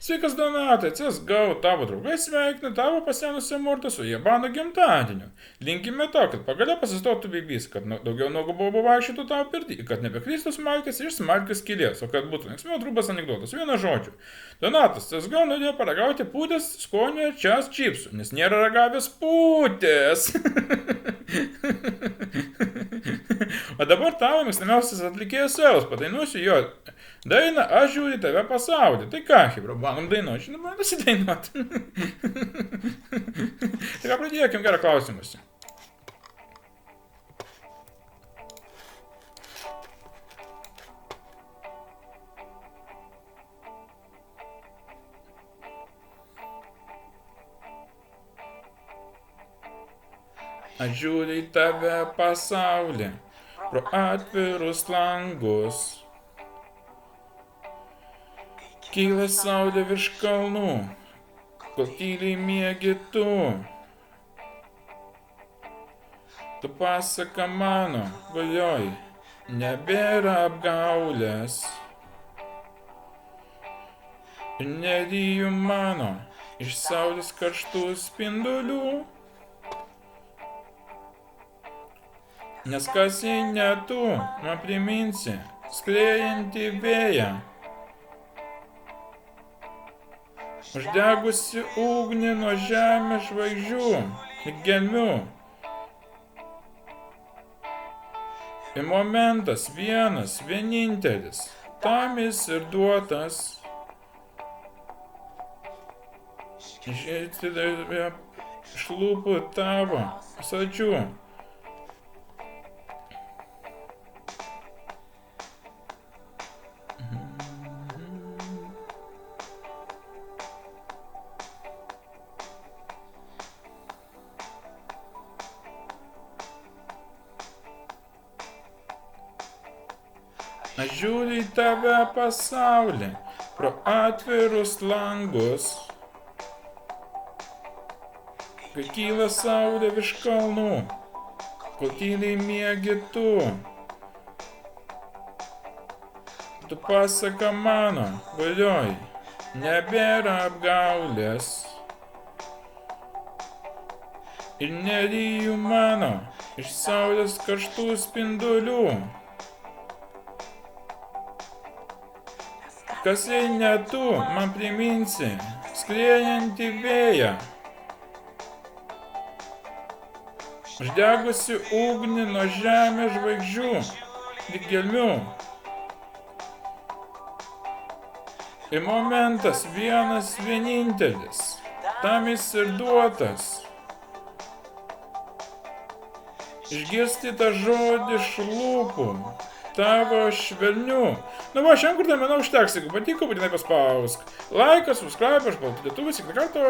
Sveikas Donatai, CSGO, tavo draugai sveikina tavo pasenusią mortą su Jabano gimtadieniu. Linkime to, kad pagaliau pasistotų bibys, kad daugiau nuogų bobų vaikščiotų tavo pirtį, kad nebekristų smalkės iš smalkės kilės, o kad būtų linksmiau trumpas anekdotas, viena žodžiu. Donatas CSGO norėjo paragauti pūtės skonio čias čipsų, nes nėra ragavęs pūtės. O dabar tavo mėgstamiausias atlikėjas Selas, padainuosiu jo dainą Aš žiūriu į tave pasaulį. Tai ką, Hebra, bandom dainuoti, žinoma, man nusidainuoti. Tai ką, pradėkim gerą klausimus. Aš žiūriu į tave pasaulį pro atvirus langus. Kyla saulė virš kalnų, kol tyliai miegi tu. Tu pasaka mano, valioj, nebėra apgaulės. Ir neryju mano iš saulės karštų spindulių. Nes kas jei ne tu, man priminsi, sklėjantį vėją. Uždegusi ugnį nuo žemės žvaigždžių ir gelmių. Ir momentas vienas, vienintelis, tam jis ir duotas. Išeiti iš lūpų tavo saldžių. Aš žiūriu į tave pasaulį pro atvirus langus. Kai kyla saulė virš kalnų, kol tyliai miegi tu. Tu pasaka mano, valioj, nebėra apgaulės. Ir neryju mano iš saulės karštų spindulių. Kas jei ne tu, man priminsi, skriejantį vėją. Uždegusi ugnį nuo žemės žvaigždžių ir gelmių. Ir momentas vienas vienintelis, tam jis ir duotas. Išgirsti tą žodį iš lūpų tavo švelnių. Nu va, šiandien kur domena užteks, jeigu patiko, būtinai paspausk laiką, subscribe, aš baltų lietuvės, iki karto.